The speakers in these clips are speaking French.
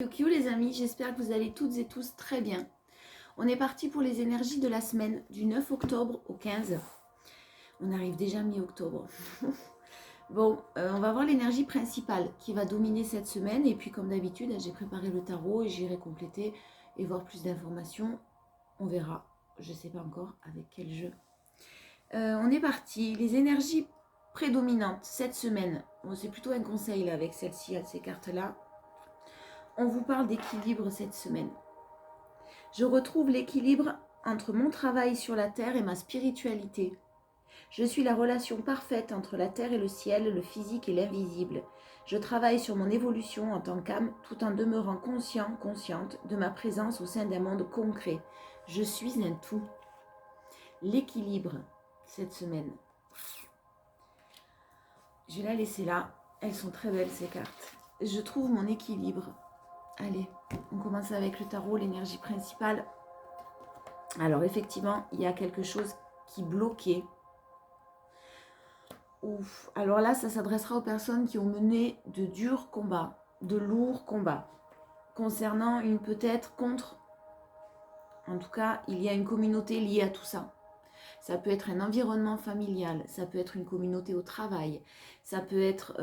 Yo les amis, j'espère que vous allez toutes et tous très bien. On est parti pour les énergies de la semaine du 9 octobre au 15. On arrive déjà mi-octobre. Bon, on va voir l'énergie principale qui va dominer cette semaine. Et puis comme d'habitude, j'ai préparé le tarot et j'irai compléter et voir plus d'informations. On verra, je ne sais pas encore avec quel jeu. On est parti. Les énergies prédominantes cette semaine. Bon, c'est plutôt un conseil là, avec celle-ci, ces cartes-là. On vous parle d'équilibre cette semaine. Je retrouve l'équilibre entre mon travail sur la terre et ma spiritualité. Je suis la relation parfaite entre la terre et le ciel, le physique et l'invisible. Je travaille sur mon évolution en tant qu'âme tout en demeurant consciente de ma présence au sein d'un monde concret. Je suis un tout. L'équilibre cette semaine. Je vais la laisser là. Elles sont très belles ces cartes. Je trouve mon équilibre. Allez, on commence avec le tarot, l'énergie principale. Alors effectivement, il y a quelque chose qui bloquait. Ouf. Alors là, ça s'adressera aux personnes qui ont mené de durs combats, de lourds combats, concernant une peut-être contre. En tout cas, il y a une communauté liée à tout ça. Ça peut être un environnement familial, ça peut être une communauté au travail, ça peut être...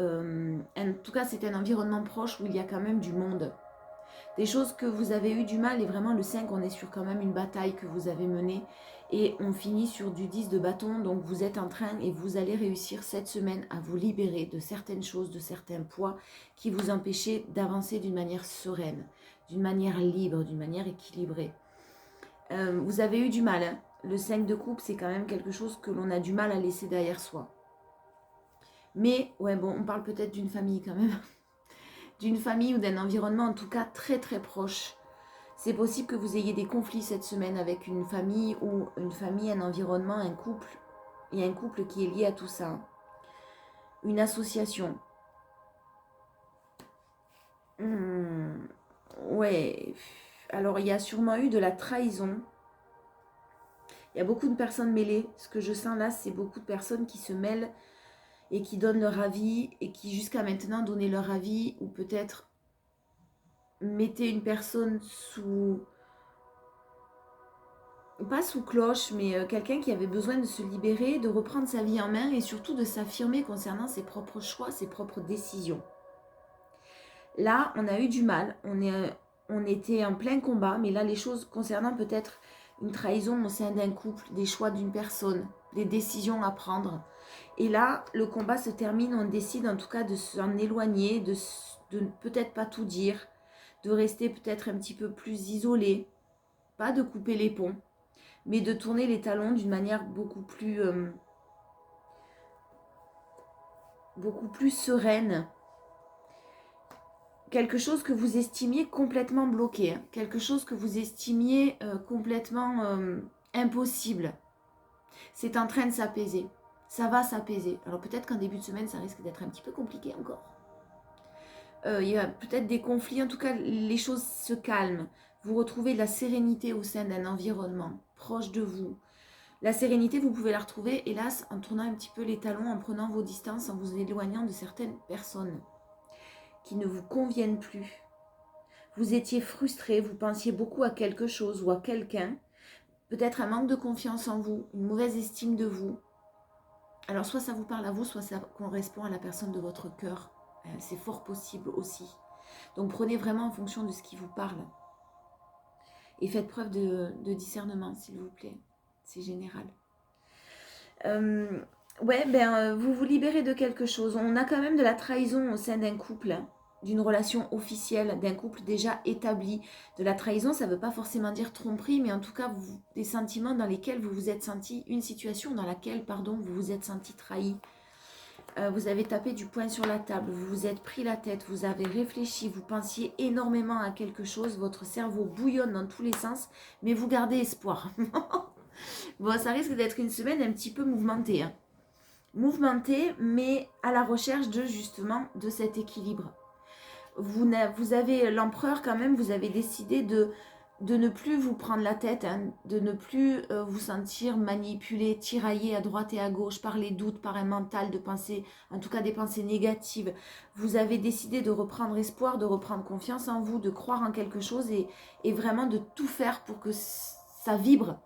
en tout cas, c'est un environnement proche où il y a quand même du monde. Des choses que vous avez eu du mal, et vraiment le 5, on est sur quand même une bataille que vous avez menée, et on finit sur du 10 de bâton, donc vous êtes en train, et vous allez réussir cette semaine à vous libérer de certaines choses, de certains poids qui vous empêchaient d'avancer d'une manière sereine, d'une manière libre, d'une manière équilibrée. Vous avez eu du mal, hein. Le 5 de coupe, c'est quand même quelque chose que l'on a du mal à laisser derrière soi. Mais, ouais bon, on parle peut-être d'une famille quand même. D'une famille ou d'un environnement en tout cas très très proche. C'est possible que vous ayez des conflits cette semaine avec une famille ou une famille, un environnement, un couple. Il y a un couple qui est lié à tout ça. Une association. Ouais. Alors il y a sûrement eu de la trahison. Il y a beaucoup de personnes mêlées. Ce que je sens là, c'est beaucoup de personnes qui se mêlent et qui donnent leur avis et qui jusqu'à maintenant donnaient leur avis ou peut-être mettaient une personne sous... pas sous cloche, mais quelqu'un qui avait besoin de se libérer, de reprendre sa vie en main et surtout de s'affirmer concernant ses propres choix, ses propres décisions. Là, on a eu du mal, on était en plein combat, mais là, les choses concernant peut-être une trahison au sein d'un couple, des choix d'une personne, des décisions à prendre. Et là, le combat se termine, on décide en tout cas de s'en éloigner, de peut-être pas tout dire, de rester peut-être un petit peu plus isolé, pas de couper les ponts, mais de tourner les talons d'une manière beaucoup plus sereine. Quelque chose que vous estimiez complètement bloqué, hein. Quelque chose que vous estimiez complètement impossible. C'est en train de s'apaiser. Ça va s'apaiser. Alors peut-être qu'en début de semaine, ça risque d'être un petit peu compliqué encore. Il y a peut-être des conflits, en tout cas les choses se calment. Vous retrouvez de la sérénité au sein d'un environnement proche de vous. La sérénité, vous pouvez la retrouver, hélas, en tournant un petit peu les talons, en prenant vos distances, en vous éloignant de certaines personnes qui ne vous conviennent plus. Vous étiez frustré, vous pensiez beaucoup à quelque chose ou à quelqu'un, peut-être un manque de confiance en vous, une mauvaise estime de vous. Alors soit ça vous parle à vous, soit ça correspond à la personne de votre cœur. C'est fort possible aussi. Donc prenez vraiment en fonction de ce qui vous parle. Et faites preuve de discernement, s'il vous plaît. C'est général. Vous vous libérez de quelque chose. On a quand même de la trahison au sein d'un couple, d'une relation officielle, d'un couple déjà établi. De la trahison, ça ne veut pas forcément dire tromperie, mais en tout cas, des sentiments dans lesquels vous vous êtes senti, une situation dans laquelle, vous vous êtes senti trahi. Vous avez tapé du poing sur la table, vous vous êtes pris la tête, vous avez réfléchi, vous pensiez énormément à quelque chose, votre cerveau bouillonne dans tous les sens, mais vous gardez espoir. Bon, ça risque d'être une semaine un petit peu mouvementée. Hein. Mouvementée, mais à la recherche de cet équilibre. Vous avez l'empereur quand même, vous avez décidé de de ne plus vous prendre la tête, hein, de ne plus vous sentir manipulé, tiraillé à droite et à gauche par les doutes, par un mental de pensée, en tout cas des pensées négatives. Vous avez décidé de reprendre espoir, de reprendre confiance en vous, de croire en quelque chose et vraiment de tout faire pour que ça vibre.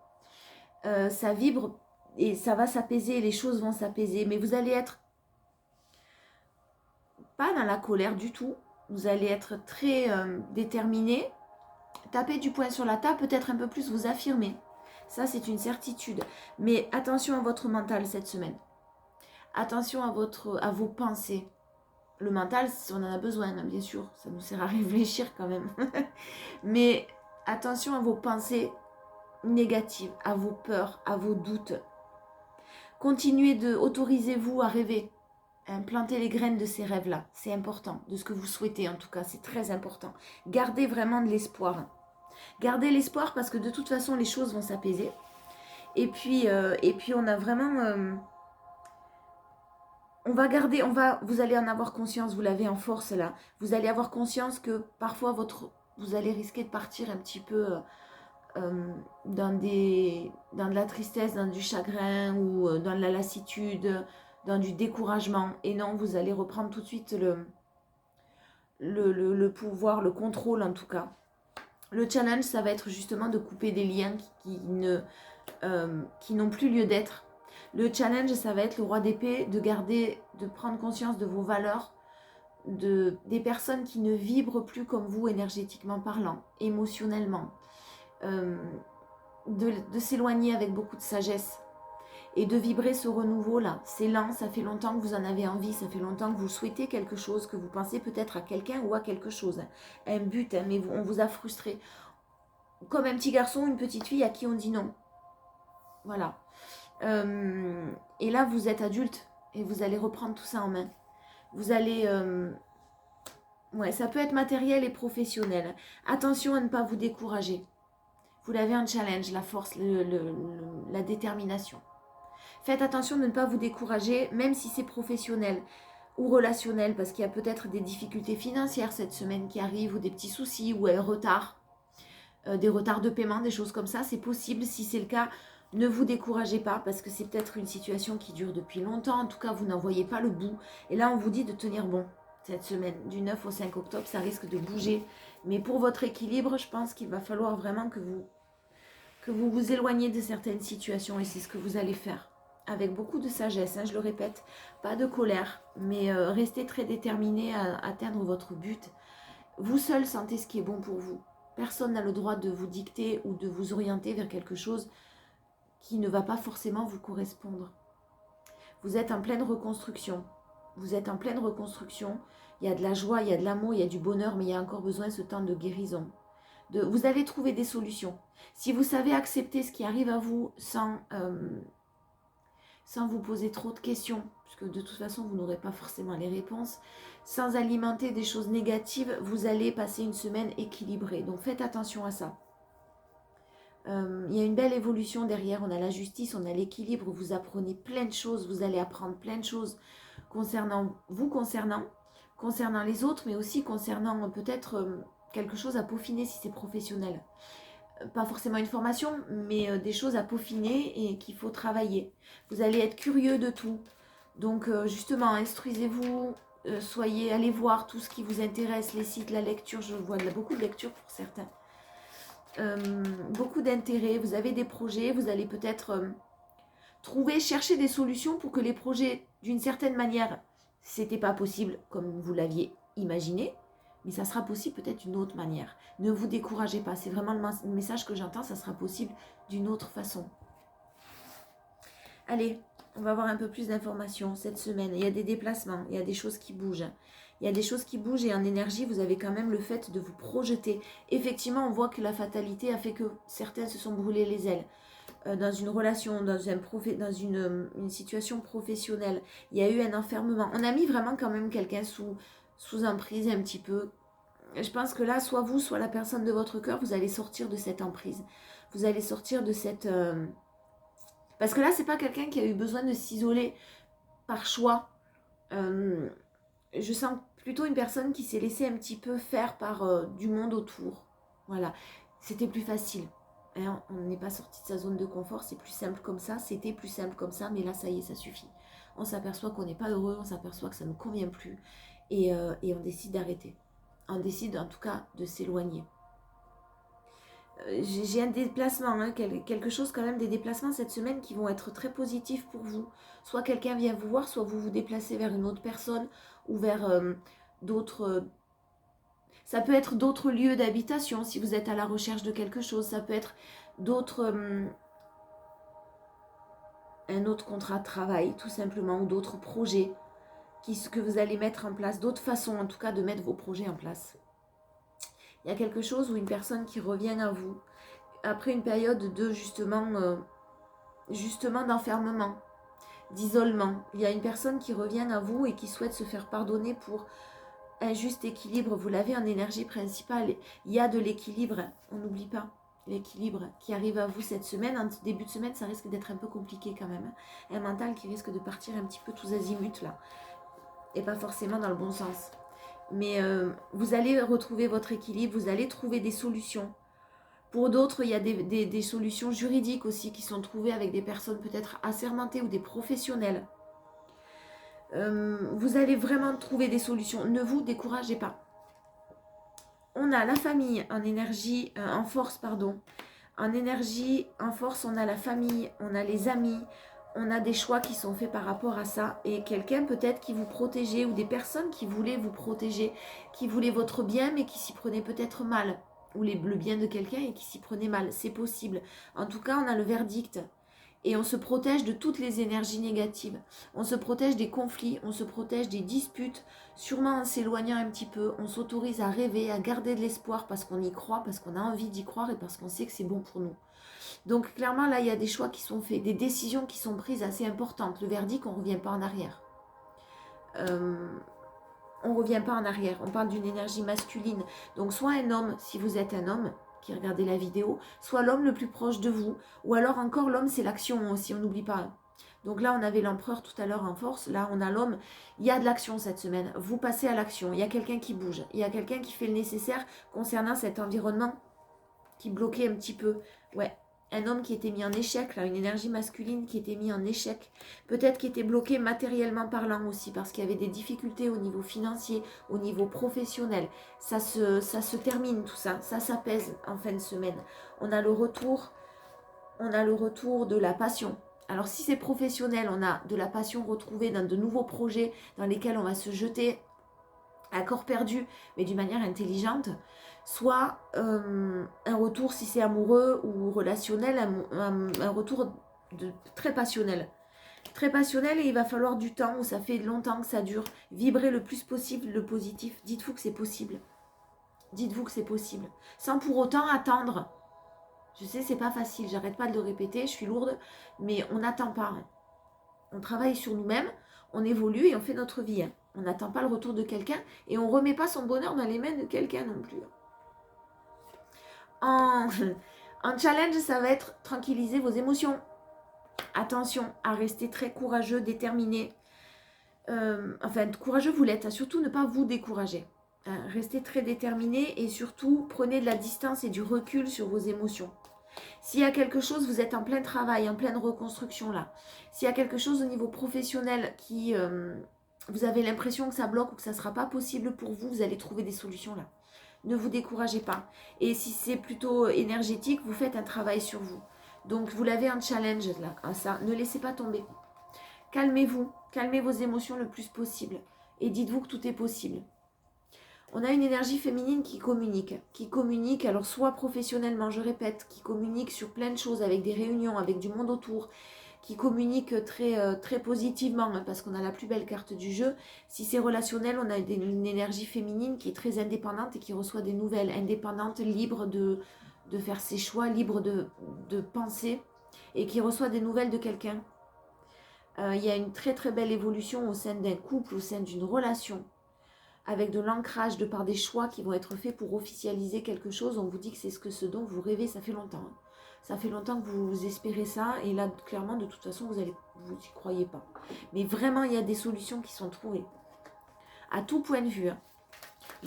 Ça vibre et ça va s'apaiser, les choses vont s'apaiser. Mais vous allez être pas dans la colère du tout. Vous allez être très déterminé. Taper du poing sur la table, peut-être un peu plus vous affirmer. Ça, c'est une certitude. Mais attention à votre mental cette semaine. Attention à vos pensées. Le mental, on en a besoin, hein, bien sûr. Ça nous sert à réfléchir quand même. Mais attention à vos pensées négatives, à vos peurs, à vos doutes. Continuez de, autorisez-vous à rêver. Plantez les graines de ces rêves-là. C'est important. De ce que vous souhaitez, en tout cas. C'est très important. Gardez vraiment de l'espoir. Gardez l'espoir parce que de toute façon, les choses vont s'apaiser. Et puis on a vraiment... vous allez en avoir conscience, vous l'avez en force là. Vous allez avoir conscience que parfois vous allez risquer de partir un petit peu dans de la tristesse, dans du chagrin ou dans de la lassitude, dans du découragement. Et non, vous allez reprendre tout de suite le pouvoir, le contrôle en tout cas. Le challenge, ça va être justement de couper des liens qui n'ont plus lieu d'être. Le challenge, ça va être le roi d'épée, de prendre conscience de vos valeurs, des personnes qui ne vibrent plus comme vous énergétiquement parlant, émotionnellement, de s'éloigner avec beaucoup de sagesse et de vibrer ce renouveau-là. C'est lent, ça fait longtemps que vous en avez envie, ça fait longtemps que vous souhaitez quelque chose, que vous pensez peut-être à quelqu'un ou à quelque chose, un but, hein, mais on vous a frustré. Comme un petit garçon, une petite fille à qui on dit non. Voilà. Et là, vous êtes adulte et vous allez reprendre tout ça en main. Vous allez... ouais, ça peut être matériel et professionnel. Attention à ne pas vous décourager. Vous l'avez un challenge, la force, la détermination. Faites attention de ne pas vous décourager, même si c'est professionnel ou relationnel, parce qu'il y a peut-être des difficultés financières cette semaine qui arrivent, ou des petits soucis, ou un retard, des retards de paiement, des choses comme ça. C'est possible. Si c'est le cas, ne vous découragez pas, parce que c'est peut-être une situation qui dure depuis longtemps. En tout cas, vous n'en voyez pas le bout. Et là, on vous dit de tenir bon cette semaine. Du 9 au 5 octobre, ça risque de bouger. Mais pour votre équilibre, je pense qu'il va falloir vraiment que vous vous éloignez de certaines situations. Et c'est ce que vous allez faire. Avec beaucoup de sagesse, hein, je le répète. Pas de colère, mais restez très déterminé à atteindre votre but. Vous seul sentez ce qui est bon pour vous. Personne n'a le droit de vous dicter ou de vous orienter vers quelque chose qui ne va pas forcément vous correspondre. Vous êtes en pleine reconstruction. Vous êtes en pleine reconstruction. Il y a de la joie, il y a de l'amour, il y a du bonheur, mais il y a encore besoin de ce temps de guérison. Vous allez trouver des solutions. Si vous savez accepter ce qui arrive à vous sans vous poser trop de questions, puisque de toute façon, vous n'aurez pas forcément les réponses, sans alimenter des choses négatives, vous allez passer une semaine équilibrée. Donc faites attention à ça. Il y a une belle évolution derrière, on a la justice, on a l'équilibre, vous apprenez plein de choses, vous allez apprendre plein de choses concernant les autres, mais aussi concernant peut-être quelque chose à peaufiner si c'est professionnel. Pas forcément une formation, mais des choses à peaufiner et qu'il faut travailler. Vous allez être curieux de tout. Donc justement, instruisez-vous, allez voir tout ce qui vous intéresse, les sites, la lecture, je vois beaucoup de lectures pour certains. Beaucoup d'intérêt, vous avez des projets, vous allez peut-être chercher des solutions pour que les projets, d'une certaine manière, c'était pas possible comme vous l'aviez imaginé, mais ça sera possible peut-être d'une autre manière. Ne vous découragez pas, c'est vraiment le message que j'entends, ça sera possible d'une autre façon. Allez, on va avoir un peu plus d'informations cette semaine. Il y a des déplacements, il y a des choses qui bougent. Il y a des choses qui bougent et en énergie, vous avez quand même le fait de vous projeter. Effectivement, on voit que la fatalité a fait que certains se sont brûlés les ailes. Dans une relation, dans une situation professionnelle, il y a eu un enfermement. On a mis vraiment quand même quelqu'un sous emprise un petit peu. Je pense que là, soit vous, soit la personne de votre cœur, vous allez sortir de cette emprise. Vous allez sortir de cette... Parce que là, c'est pas quelqu'un qui a eu besoin de s'isoler par choix. Je sens plutôt une personne qui s'est laissée un petit peu faire par du monde autour. Voilà. c'était plus facile. Hein, on n'est pas sorti de sa zone de confort, c'est plus simple comme ça, c'était plus simple comme ça, mais là ça y est, ça suffit. On s'aperçoit qu'on n'est pas heureux, on s'aperçoit que ça ne nous convient plus, et on décide d'arrêter. On décide en tout cas de s'éloigner. J'ai un déplacement, hein, quelque chose quand même, des déplacements cette semaine qui vont être très positifs pour vous. Soit quelqu'un vient vous voir, soit vous vous déplacez vers une autre personne ou vers d'autres... ça peut être d'autres lieux d'habitation si vous êtes à la recherche de quelque chose. Ça peut être d'autres... un autre contrat de travail tout simplement ou d'autres projets que vous allez mettre en place. D'autres façons en tout cas de mettre vos projets en place. Il y a quelque chose ou une personne qui revient à vous après une période de justement d'enfermement, d'isolement. Il y a une personne qui revient à vous et qui souhaite se faire pardonner pour un juste équilibre. Vous l'avez en énergie principale. Il y a de l'équilibre, on n'oublie pas l'équilibre qui arrive à vous cette semaine. En début de semaine, ça risque d'être un peu compliqué quand même. Un mental qui risque de partir un petit peu tous azimuts là. Et pas forcément dans le bon sens. Mais vous allez retrouver votre équilibre, vous allez trouver des solutions. Pour d'autres, il y a des solutions juridiques aussi qui sont trouvées avec des personnes peut-être assermentées ou des professionnels. Vous allez vraiment trouver des solutions. Ne vous découragez pas. On a la famille en énergie, en force, pardon. En énergie, en force, on a la famille, on a les amis, on a des choix qui sont faits par rapport à ça. Et quelqu'un peut-être qui vous protégeait ou des personnes qui voulaient vous protéger, qui voulaient votre bien mais qui s'y prenaient peut-être mal. Ou le bien de quelqu'un et qui s'y prenait mal. C'est possible. En tout cas, on a le verdict. Et on se protège de toutes les énergies négatives. On se protège des conflits, on se protège des disputes, sûrement en s'éloignant un petit peu. On s'autorise à rêver, à garder de l'espoir parce qu'on y croit, parce qu'on a envie d'y croire et parce qu'on sait que c'est bon pour nous. Donc clairement, là, il y a des choix qui sont faits, des décisions qui sont prises assez importantes. Le verdict, on ne revient pas en arrière. On ne revient pas en arrière. On parle d'une énergie masculine. Donc soit un homme, si vous êtes un homme, qui regardez la vidéo, soit l'homme le plus proche de vous, ou alors encore l'homme c'est l'action aussi, on n'oublie pas. Donc là on avait l'empereur tout à l'heure en force, là on a l'homme, il y a de l'action cette semaine, vous passez à l'action, il y a quelqu'un qui bouge, il y a quelqu'un qui fait le nécessaire concernant cet environnement qui bloquait un petit peu, ouais. Un homme qui était mis en échec, là, une énergie masculine qui était mis en échec, peut-être qui était bloqué matériellement parlant aussi, parce qu'il y avait des difficultés au niveau financier, au niveau professionnel. Ça se termine tout ça, ça s'apaise en fin de semaine. On a le retour de la passion. Alors si c'est professionnel, on a de la passion retrouvée dans de nouveaux projets dans lesquels on va se jeter à corps perdu, mais d'une manière intelligente. Soit un retour, si c'est amoureux ou relationnel, un retour très passionnel. Très passionnel et il va falloir du temps, où ça fait longtemps que ça dure. Vibrez le plus possible le positif. Dites-vous que c'est possible. Dites-vous que c'est possible. Sans pour autant attendre. Je sais, c'est pas facile, j'arrête pas de le répéter, je suis lourde, mais on n'attend pas. On travaille sur nous-mêmes, on évolue et on fait notre vie. On n'attend pas le retour de quelqu'un et on ne remet pas son bonheur dans les mains de quelqu'un non plus. En challenge, ça va être tranquilliser vos émotions. Attention à rester très courageux, déterminé. Courageux vous l'êtes, surtout ne pas vous décourager. Restez très déterminé et surtout prenez de la distance et du recul sur vos émotions. S'il y a quelque chose, vous êtes en plein travail, en pleine reconstruction là. S'il y a quelque chose au niveau professionnel qui... vous avez l'impression que ça bloque ou que ça ne sera pas possible pour vous, vous allez trouver des solutions là. Ne vous découragez pas. Et si c'est plutôt énergétique, vous faites un travail sur vous. Donc vous l'avez un challenge là, à ça. Ne laissez pas tomber. Calmez-vous, calmez vos émotions le plus possible. Et dites-vous que tout est possible. On a une énergie féminine qui communique, alors soit professionnellement, je répète, qui communique sur plein de choses, avec des réunions, avec du monde autour, qui communique très positivement, hein, parce qu'on a la plus belle carte du jeu. Si c'est relationnel, on a une énergie féminine qui est très indépendante et qui reçoit des nouvelles, indépendante, libre de faire ses choix, libre de penser, et qui reçoit des nouvelles de quelqu'un. Il y a une très très belle évolution au sein d'un couple, au sein d'une relation, avec de l'ancrage de par des choix qui vont être faits pour officialiser quelque chose. On vous dit que c'est ce dont vous rêvez, ça fait longtemps. Hein. Ça fait longtemps que vous espérez ça, et là, clairement, de toute façon, vous n'y croyez pas. Mais vraiment, il y a des solutions qui sont trouvées. À tout point de vue, hein.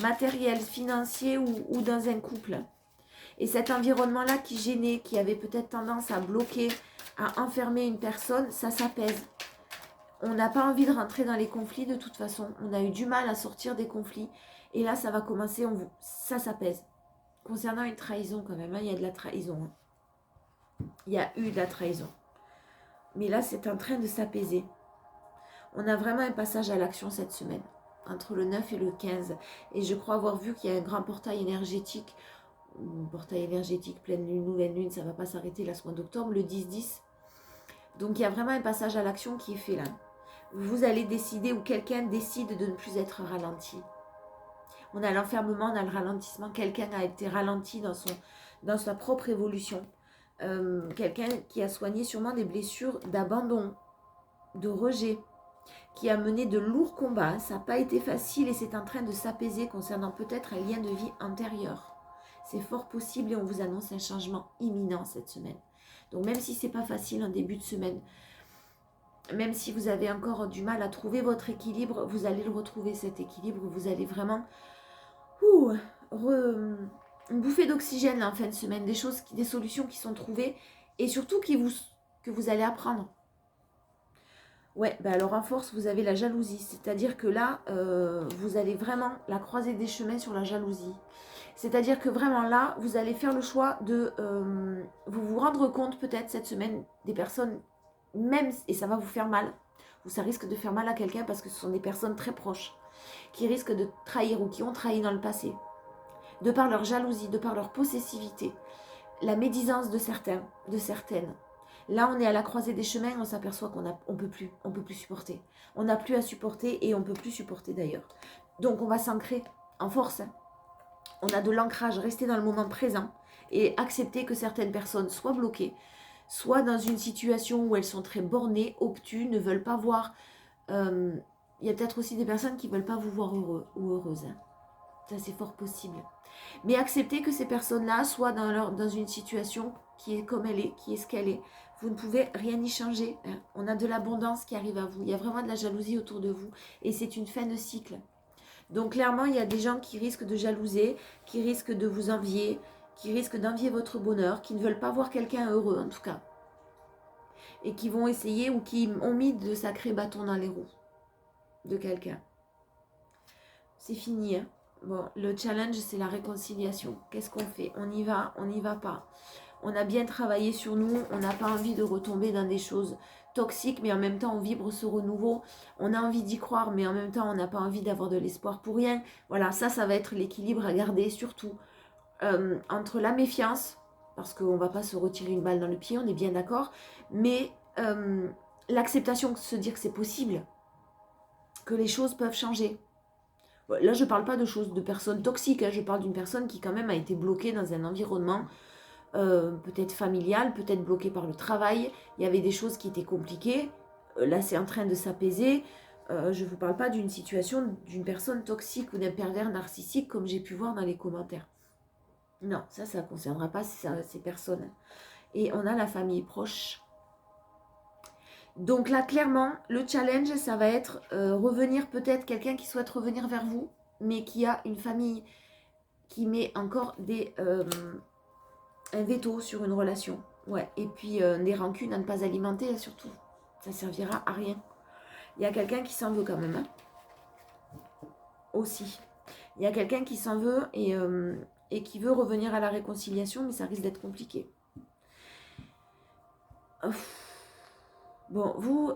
Matériel, financier ou dans un couple. Et cet environnement-là qui gênait, qui avait peut-être tendance à bloquer, à enfermer une personne, ça s'apaise. On n'a pas envie de rentrer dans les conflits de toute façon. On a eu du mal à sortir des conflits. Et là, ça va commencer, ça s'apaise. Concernant une trahison quand même, hein, il y a de la trahison. Hein. Il y a eu de la trahison. Mais là, c'est en train de s'apaiser. On a vraiment un passage à l'action cette semaine, entre le 9 et le 15. Et je crois avoir vu qu'il y a un grand portail énergétique, pleine lune, nouvelle lune, ça ne va pas s'arrêter là ce mois d'octobre, le 10-10. Donc il y a vraiment un passage à l'action qui est fait là. Vous allez décider, ou quelqu'un décide de ne plus être ralenti. On a l'enfermement, on a le ralentissement. Quelqu'un a été ralenti dans sa propre évolution. Quelqu'un qui a soigné sûrement des blessures d'abandon, de rejet, qui a mené de lourds combats. Ça n'a pas été facile et c'est en train de s'apaiser concernant peut-être un lien de vie antérieur. C'est fort possible et on vous annonce un changement imminent cette semaine. Donc même si ce n'est pas facile en début de semaine, même si vous avez encore du mal à trouver votre équilibre, vous allez le retrouver cet équilibre. Vous allez vraiment une bouffée d'oxygène en fin de semaine, des solutions qui sont trouvées et surtout que vous allez apprendre. Ouais, ben alors en force, vous avez la jalousie. C'est-à-dire que là, vous allez vraiment la croisée des chemins sur la jalousie. C'est-à-dire que vraiment là, vous allez faire le choix de vous rendre compte peut-être cette semaine des personnes, même, et ça va vous faire mal, ou ça risque de faire mal à quelqu'un parce que ce sont des personnes très proches qui risquent de trahir ou qui ont trahi dans le passé. De par leur jalousie, de par leur possessivité, la médisance de certains, de certaines. Là, on est à la croisée des chemins, on s'aperçoit qu'on peut plus supporter. On n'a plus à supporter et on ne peut plus supporter d'ailleurs. Donc, on va s'ancrer en force. On a de l'ancrage, rester dans le moment présent et accepter que certaines personnes soient bloquées, soit dans une situation où elles sont très bornées, obtus, ne veulent pas voir. Il y a peut-être aussi des personnes qui ne veulent pas vous voir heureux ou heureuse. Hein. Ça, c'est fort possible. Mais acceptez que ces personnes-là soient dans une situation qui est comme elle est, qui est ce qu'elle est. Vous ne pouvez rien y changer. Hein. On a de l'abondance qui arrive à vous. Il y a vraiment de la jalousie autour de vous. Et c'est une fin de cycle. Donc clairement, il y a des gens qui risquent de jalouser, qui risquent de vous envier, qui risquent d'envier votre bonheur, qui ne veulent pas voir quelqu'un heureux en tout cas. Et qui vont essayer ou qui ont mis de sacrés bâtons dans les roues de quelqu'un. C'est fini, hein. Bon, le challenge, c'est la réconciliation. Qu'est-ce qu'on fait? On y va, on n'y va pas. On a bien travaillé sur nous, on n'a pas envie de retomber dans des choses toxiques, mais en même temps, on vibre ce renouveau. On a envie d'y croire, mais en même temps, on n'a pas envie d'avoir de l'espoir pour rien. Voilà, ça va être l'équilibre à garder, surtout entre la méfiance, parce qu'on ne va pas se retirer une balle dans le pied, on est bien d'accord, mais l'acceptation, se dire que c'est possible, que les choses peuvent changer. Là, je ne parle pas de personnes toxiques, hein. Je parle d'une personne qui quand même a été bloquée dans un environnement peut-être familial, peut-être bloquée par le travail. Il y avait des choses qui étaient compliquées. Là, c'est en train de s'apaiser. Je ne vous parle pas d'une situation d'une personne toxique ou d'un pervers narcissique comme j'ai pu voir dans les commentaires. Non, ça ne concernera pas ces personnes. Et on a la famille proche. Donc là, clairement, le challenge, ça va être revenir peut-être quelqu'un qui souhaite revenir vers vous, mais qui a une famille qui met encore un veto sur une relation. Ouais. Et puis des rancunes à ne pas alimenter, surtout. Ça servira à rien. Il y a quelqu'un qui s'en veut quand même. Hein. Aussi. Il y a quelqu'un qui s'en veut et qui veut revenir à la réconciliation, mais ça risque d'être compliqué. Bon, vous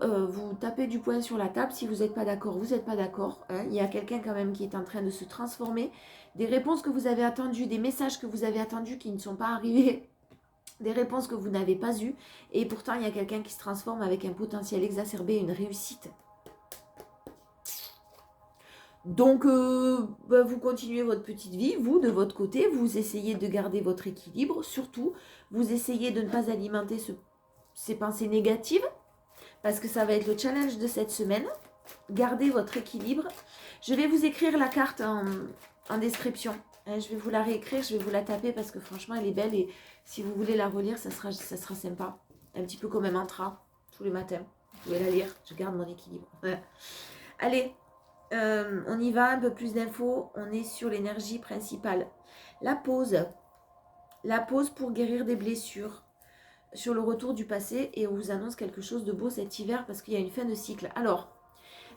tapez du poing sur la table. Si vous n'êtes pas d'accord, vous n'êtes pas d'accord. Hein. Il y a quelqu'un quand même qui est en train de se transformer. Des réponses que vous avez attendues, des messages que vous avez attendus qui ne sont pas arrivés. Des réponses que vous n'avez pas eues. Et pourtant, il y a quelqu'un qui se transforme avec un potentiel exacerbé, une réussite. Donc, vous continuez votre petite vie. Vous, de votre côté, vous essayez de garder votre équilibre. Surtout, vous essayez de ne pas alimenter ces pensées négatives. Parce que ça va être le challenge de cette semaine. Gardez votre équilibre. Je vais vous écrire la carte en description. Je vais vous la réécrire, je vais vous la taper parce que franchement, elle est belle. Et si vous voulez la relire, ça sera sympa. Un petit peu comme un mantra, tous les matins. Vous pouvez la lire, je garde mon équilibre. Ouais. Allez, on y va, un peu plus d'infos. On est sur l'énergie principale. La pause. La pause pour guérir des blessures sur le retour du passé et on vous annonce quelque chose de beau cet hiver parce qu'il y a une fin de cycle. Alors,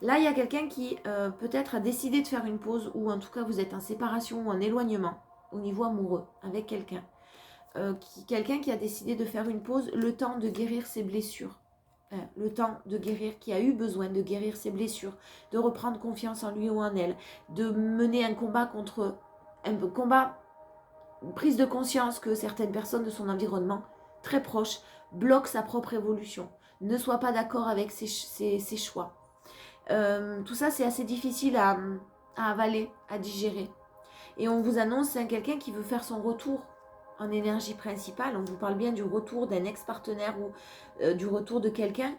là, il y a quelqu'un qui peut-être a décidé de faire une pause ou en tout cas vous êtes en séparation ou en éloignement au niveau amoureux avec quelqu'un. Quelqu'un qui a décidé de faire une pause, le temps de guérir ses blessures. Le temps de guérir, qui a eu besoin de guérir ses blessures, de reprendre confiance en lui ou en elle, de mener un combat contre un combat, prise de conscience que certaines personnes de son environnement très proches bloquent sa propre évolution, ne soient pas d'accord avec ses choix. Tout ça, c'est assez difficile à avaler, à digérer. Et on vous annonce quelqu'un qui veut faire son retour en énergie principale. On vous parle bien du retour d'un ex-partenaire ou du retour de quelqu'un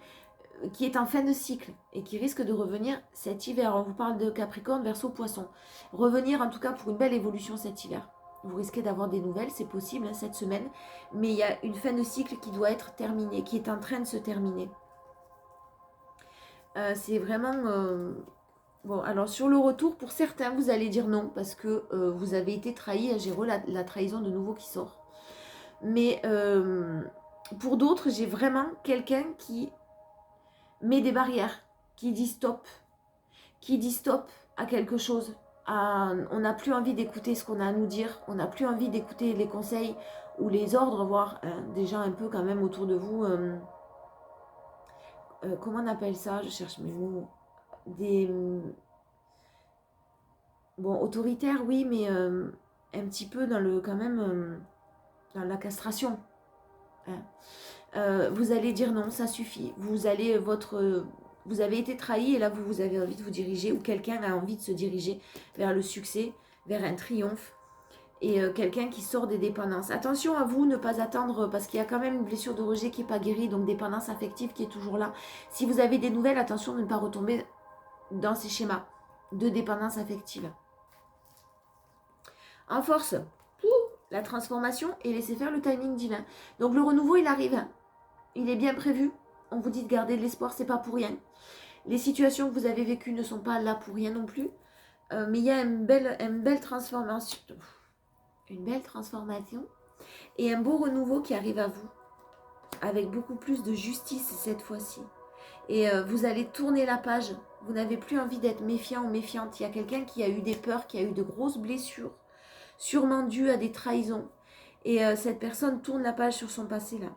qui est en fin de cycle et qui risque de revenir cet hiver. On vous parle de Capricorne, Verseau, Poisson. Revenir en tout cas pour une belle évolution cet hiver. Vous risquez d'avoir des nouvelles, c'est possible cette semaine, mais il y a une fin de cycle qui doit être terminée, qui est en train de se terminer. C'est vraiment... Bon, alors sur le retour, pour certains, vous allez dire non, parce que vous avez été trahi, j'ai la trahison de nouveau qui sort. Mais pour d'autres, j'ai vraiment quelqu'un qui met des barrières, qui dit stop à quelque chose. On n'a plus envie d'écouter ce qu'on a à nous dire, on n'a plus envie d'écouter les conseils ou les ordres, voire des gens un peu quand même autour de vous. Comment on appelle ça? Je cherche mes mots. Des... Bon, autoritaire, oui, mais un petit peu dans le quand même dans la castration. Hein. Vous allez dire non, ça suffit. Vous avez été trahi et là vous avez envie de vous diriger ou quelqu'un a envie de se diriger vers le succès, vers un triomphe et quelqu'un qui sort des dépendances. Attention à vous, ne pas attendre parce qu'il y a quand même une blessure de rejet qui n'est pas guérie, donc dépendance affective qui est toujours là. Si vous avez des nouvelles, attention de ne pas retomber dans ces schémas de dépendance affective. En force, la transformation et laisser faire le timing divin. Donc le renouveau, il arrive. Il est bien prévu. On vous dit de garder de l'espoir, c'est pas pour rien. Les situations que vous avez vécues ne sont pas là pour rien non plus. Mais il y a une belle transformation. Une belle transformation. Et un beau renouveau qui arrive à vous. Avec beaucoup plus de justice cette fois-ci. Et vous allez tourner la page. Vous n'avez plus envie d'être méfiant ou méfiante. Il y a quelqu'un qui a eu des peurs, qui a eu de grosses blessures. Sûrement dû à des trahisons. Et cette personne tourne la page sur son passé là.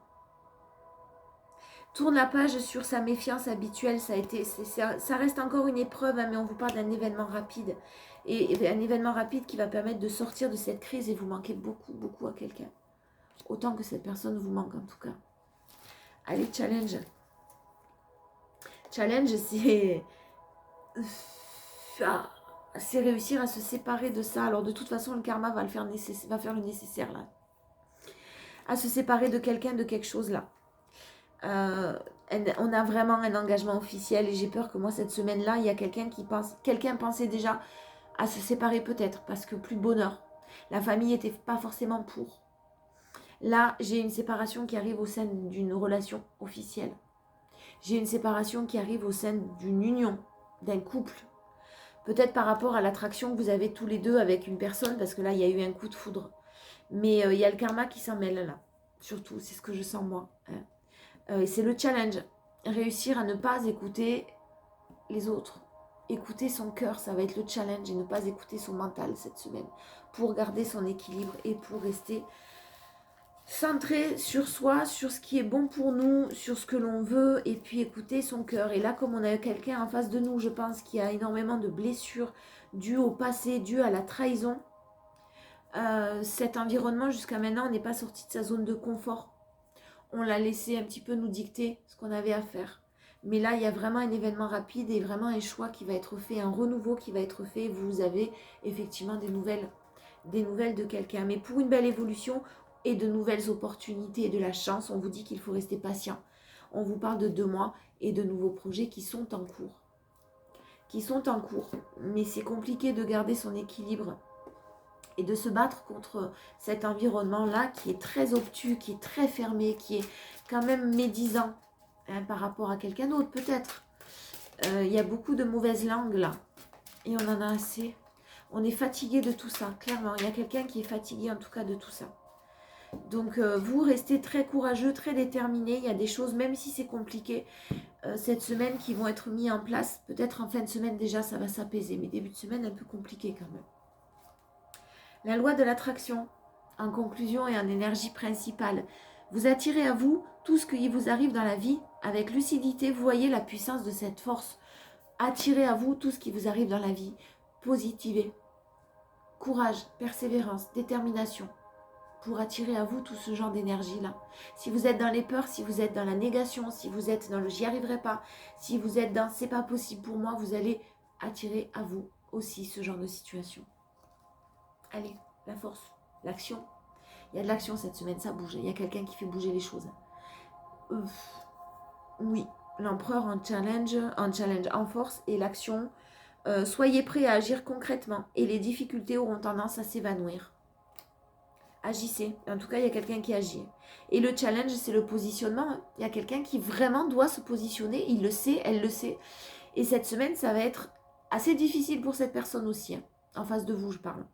Tourne la page sur sa méfiance habituelle. Ça reste encore une épreuve, hein, mais on vous parle d'un événement rapide. Et un événement rapide qui va permettre de sortir de cette crise et vous manquez beaucoup, beaucoup à quelqu'un. Autant que cette personne vous manque en tout cas. Allez, challenge. Challenge, c'est réussir à se séparer de ça. Alors de toute façon, le karma va faire le nécessaire là. À se séparer de quelqu'un, de quelque chose là. On a vraiment un engagement officiel et j'ai peur que moi cette semaine-là, il y a quelqu'un pensait déjà à se séparer peut-être parce que plus de bonheur. La famille n'était pas forcément pour. Là, j'ai une séparation qui arrive au sein d'une relation officielle. J'ai une séparation qui arrive au sein d'une union, d'un couple. Peut-être par rapport à l'attraction que vous avez tous les deux avec une personne, parce que là, il y a eu un coup de foudre. Mais il y a le karma qui s'en mêle là. Surtout, c'est ce que je sens moi. C'est le challenge. Réussir à ne pas écouter les autres. Écouter son cœur, ça va être le challenge. Et ne pas écouter son mental cette semaine. Pour garder son équilibre et pour rester centré sur soi, sur ce qui est bon pour nous, sur ce que l'on veut, et puis écouter son cœur. Et là, comme on a quelqu'un en face de nous, je pense, qui a énormément de blessures dues au passé, dues à la trahison, cet environnement, jusqu'à maintenant, n'est pas sorti de sa zone de confort. On l'a laissé un petit peu nous dicter ce qu'on avait à faire. Mais là, il y a vraiment un événement rapide et vraiment un choix qui va être fait, un renouveau qui va être fait. Vous avez effectivement des nouvelles de quelqu'un. Mais pour une belle évolution et de nouvelles opportunités et de la chance, on vous dit qu'il faut rester patient. On vous parle de 2 mois et de nouveaux projets qui sont en cours. Mais c'est compliqué de garder son équilibre et de se battre contre cet environnement-là qui est très obtus, qui est très fermé, qui est quand même médisant par rapport à quelqu'un d'autre peut-être. Il y a beaucoup de mauvaises langues là et on en a assez. On est fatigué de tout ça, clairement. Il y a quelqu'un qui est fatigué en tout cas de tout ça. Donc vous restez très courageux, très déterminé. Il y a des choses, même si c'est compliqué, cette semaine qui vont être mises en place. Peut-être en fin de semaine déjà ça va s'apaiser, mais début de semaine un peu compliqué quand même. La loi de l'attraction, en conclusion et en énergie principale. Vous attirez à vous tout ce qui vous arrive dans la vie. Avec lucidité, vous voyez la puissance de cette force. Attirez à vous tout ce qui vous arrive dans la vie. Positivez. Courage, persévérance, détermination. Pour attirer à vous tout ce genre d'énergie-là. Si vous êtes dans les peurs, si vous êtes dans la négation, si vous êtes dans le j'y arriverai pas, si vous êtes dans c'est pas possible pour moi, vous allez attirer à vous aussi ce genre de situation. Allez, la force, l'action. Il y a de l'action cette semaine, ça bouge. Il y a quelqu'un qui fait bouger les choses. Oui, l'empereur en challenge, en force et l'action. Soyez prêts à agir concrètement et les difficultés auront tendance à s'évanouir. Agissez. En tout cas, il y a quelqu'un qui agit. Et le challenge, c'est le positionnement. Il y a quelqu'un qui vraiment doit se positionner. Il le sait, elle le sait. Et cette semaine, ça va être assez difficile pour cette personne aussi. En face de vous, je parle.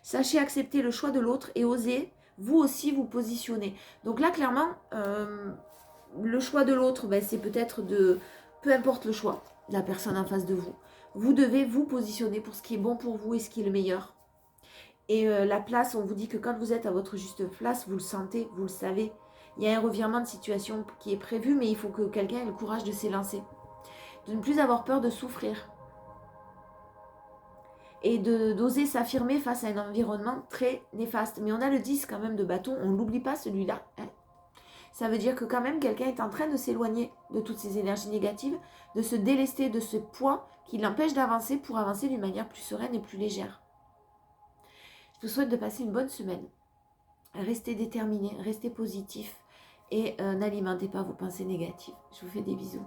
Sachez accepter le choix de l'autre et osez, vous aussi, vous positionner. Donc là, clairement, le choix de l'autre, c'est peut-être de... Peu importe le choix de la personne en face de vous. Vous devez vous positionner pour ce qui est bon pour vous et ce qui est le meilleur. Et la place, on vous dit que quand vous êtes à votre juste place, vous le sentez, vous le savez. Il y a un revirement de situation qui est prévu, mais il faut que quelqu'un ait le courage de s'élancer. De ne plus avoir peur de souffrir. Et d'oser s'affirmer face à un environnement très néfaste. Mais on a le 10 quand même de bâton, on ne l'oublie pas celui-là. Hein. Ça veut dire que quand même quelqu'un est en train de s'éloigner de toutes ces énergies négatives, de se délester de ce poids qui l'empêche d'avancer pour avancer d'une manière plus sereine et plus légère. Je vous souhaite de passer une bonne semaine. Restez déterminés, restez positifs et n'alimentez pas vos pensées négatives. Je vous fais des bisous.